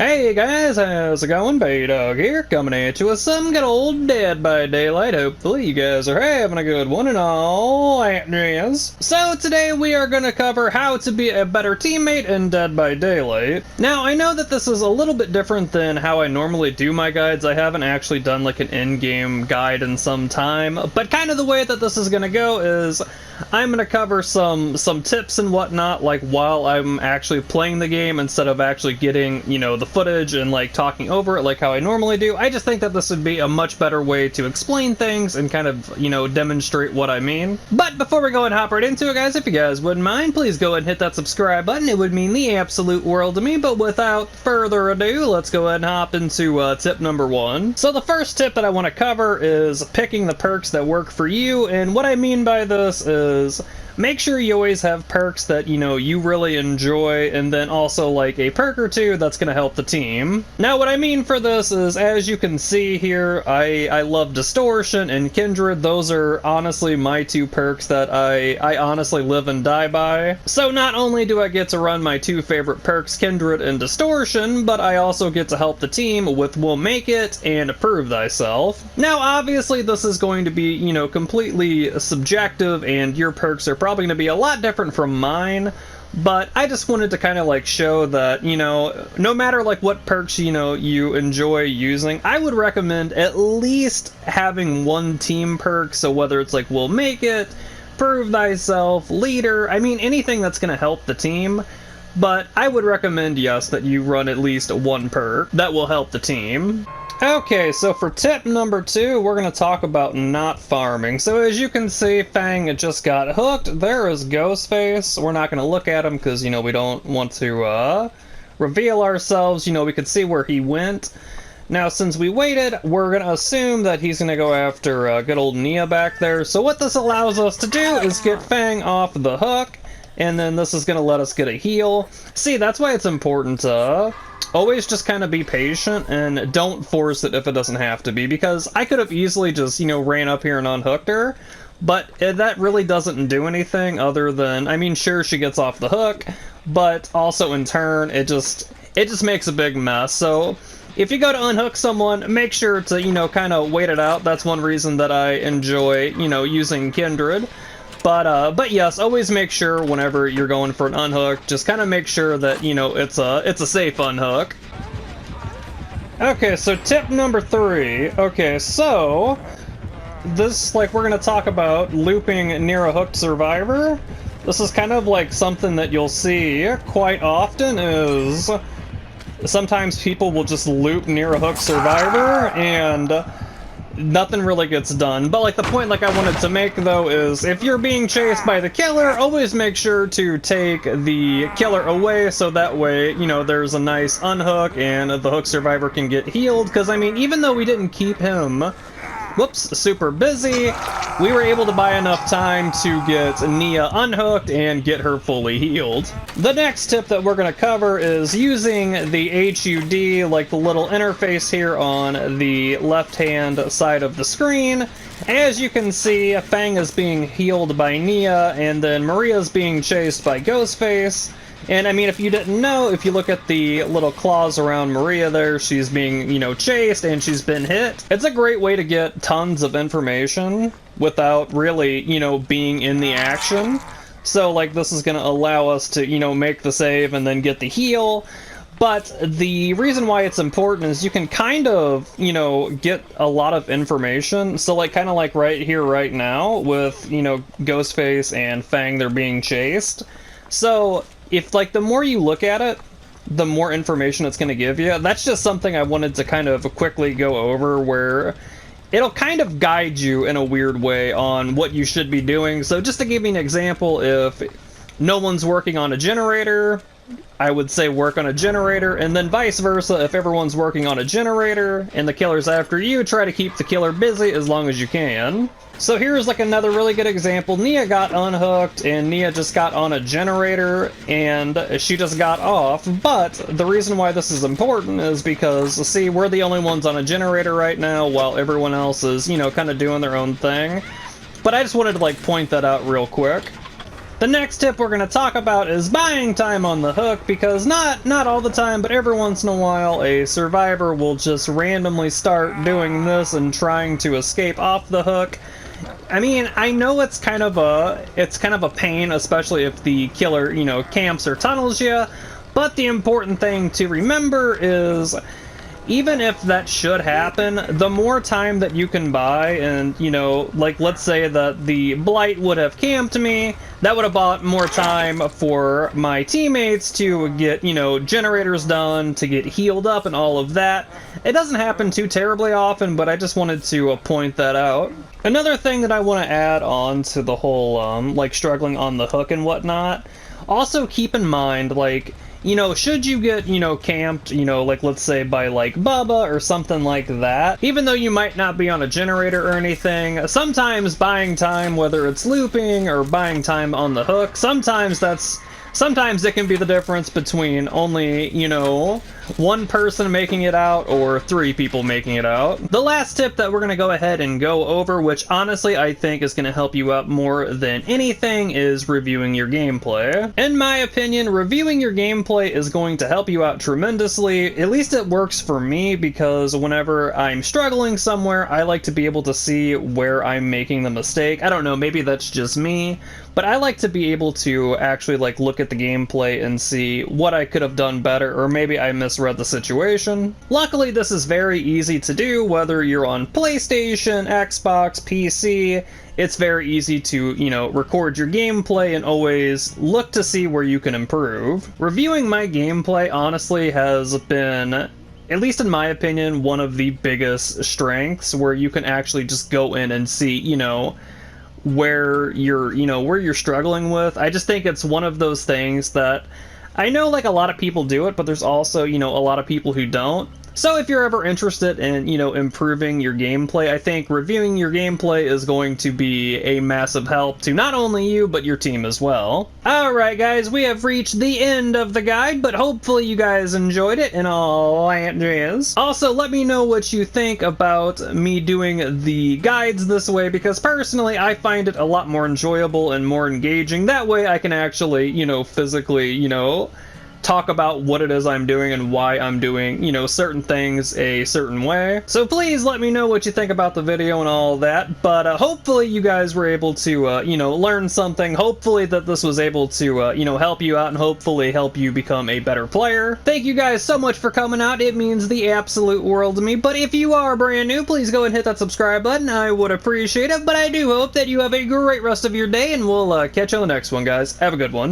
Hey guys, how's it going? Bdog here, coming at you with some good old Dead by Daylight. Hopefully you guys are having a good one and all that jazz. So today we are going to cover how to be a better teammate in Dead by Daylight. Now I know that this is a little bit different than how I normally do my guides. I haven't actually done like an in-game guide in some time, but kind of the way that this is going to go is I'm going to cover some tips and whatnot, like while I'm actually playing the game instead of actually getting, the footage and like talking over it like how I normally do. I just think that this would be a much better way to explain things and kind of, demonstrate what I mean. But before we go and hop right into it, guys, if you guys wouldn't mind, please go ahead and hit that subscribe button. It would mean the absolute world to me. But without further ado, let's go ahead and hop into tip number one. So the first tip that I want to cover is picking the perks that work for you. And what I mean by this is make sure you always have perks that, you really enjoy, and then also like a perk or two that's going to help the team. Now what I mean for this is, as you can see here, I love Distortion and Kindred. Those are honestly my two perks that I honestly live and die by. So not only do I get to run my two favorite perks, Kindred and Distortion, but I also get to help the team with We'll Make It and Prove Thyself. Now obviously this is going to be, completely subjective, and your perks are probably going to be a lot different from mine, but I just wanted to kind of like show that, no matter like what perks, you enjoy using, I would recommend at least having one team perk. So whether it's like We'll Make It, Prove Thyself, Leader, I mean anything that's going to help the team. But I would recommend, yes, that you run at least one perk that will help the team. Okay, so for tip number two, we're going to talk about not farming. So as you can see, Fang just got hooked. There is Ghostface. We're not going to look at him because, we don't want to reveal ourselves. We could see where he went. Now, since we waited, we're going to assume that he's going to go after good old Nia back there. So what this allows us to do is get Fang off the hook, and then this is going to let us get a heal. See, that's why it's important to always just kind of be patient and don't force it if it doesn't have to be, because I could have easily just, ran up here and unhooked her, but that really doesn't do anything other than, I mean, sure, she gets off the hook, but also in turn, it just makes a big mess. So if you go to unhook someone, make sure to, kind of wait it out. That's one reason that I enjoy, using Kindred. But yes, always make sure whenever you're going for an unhook, just kind of make sure that, it's a safe unhook. Okay, so tip number three. Okay, so this, we're going to talk about looping near a hooked survivor. This is kind of like something that you'll see quite often is sometimes people will just loop near a hooked survivor and nothing really gets done. But the point I wanted to make though is if you're being chased by the killer, always make sure to take the killer away, so that way, there's a nice unhook and the hook survivor can get healed. Because I mean, even though we didn't keep him super busy, we were able to buy enough time to get Nia unhooked and get her fully healed. The next tip that we're going to cover is using the HUD, like the little interface here on the left-hand side of the screen. As you can see, Fang is being healed by Nia, and then Maria's being chased by Ghostface. And I mean, if you didn't know, if you look at the little claws around Maria there, she's being, chased and she's been hit. It's a great way to get tons of information without really, being in the action. So, this is going to allow us to, make the save and then get the heal. But the reason why it's important is you can kind of, get a lot of information. So, kind of like right here, right now, with, Ghostface and Fang, they're being chased. So if the more you look at it, the more information it's going to give you. That's just something I wanted to kind of quickly go over, where it'll kind of guide you in a weird way on what you should be doing. So just to give you an example, if no one's working on a generator, I would say work on a generator, and then vice versa. If everyone's working on a generator and the killer's after you, try to keep the killer busy as long as you can. So here's another really good example. Nia got unhooked and Nia just got on a generator and she just got off. But the reason why this is important is because, see, we're the only ones on a generator right now while everyone else is, kind of doing their own thing. But I just wanted to point that out real quick. The next tip we're going to talk about is buying time on the hook, because not all the time, but every once in a while a survivor will just randomly start doing this and trying to escape off the hook. I mean, I know it's kind of a pain, especially if the killer, you know, camps or tunnels you, but the important thing to remember is, even if that should happen, the more time that you can buy, and, you know, like, let's say that the Blight would have camped me, that would have bought more time for my teammates to get, you know, generators done, to get healed up and all of that. It doesn't happen too terribly often, but I just wanted to point that out. Another thing that I want to add on to the whole, like, struggling on the hook and whatnot, also keep in mind, like, you know, should you get, you know, camped, you know, like, let's say by, like, Bubba or something like that, even though you might not be on a generator or anything, sometimes buying time, whether it's looping or buying time on the hook, sometimes it can be the difference between only, you know, one person making it out or 3 people making it out. The last tip that we're going to go ahead and go over, which honestly I think is going to help you out more than anything, is reviewing your gameplay. In my opinion, reviewing your gameplay is going to help you out tremendously. At least it works for me, because whenever I'm struggling somewhere, I like to be able to see where I'm making the mistake. I don't know, maybe that's just me, but I like to be able to actually, like, look at the gameplay and see what I could have done better, or maybe I misread the situation. Luckily, this is very easy to do, whether you're on PlayStation, Xbox, PC. It's very easy to, you know, record your gameplay and always look to see where you can improve. Reviewing my gameplay, honestly, has been, at least in my opinion, one of the biggest strengths, where you can actually just go in and see, you know, where you're struggling with. I just think it's one of those things that I know, like, a lot of people do it, but there's also, you know, a lot of people who don't. So if you're ever interested in, you know, improving your gameplay, I think reviewing your gameplay is going to be a massive help to not only you, but your team as well. Alright guys, we have reached the end of the guide, but hopefully you guys enjoyed it in all Andreas. Also, let me know what you think about me doing the guides this way, because personally I find it a lot more enjoyable and more engaging. That way I can actually, you know, physically, you know, talk about what it is I'm doing and why I'm doing, you know, certain things a certain way. So please let me know what you think about the video and all that, but hopefully you guys were able to, you know, learn something. Hopefully that this was able to, you know, help you out and hopefully help you become a better player. Thank you guys so much for coming out. It means the absolute world to me, but if you are brand new, please go and hit that subscribe button. I would appreciate it, but I do hope that you have a great rest of your day, and we'll catch you on the next one, guys. Have a good one.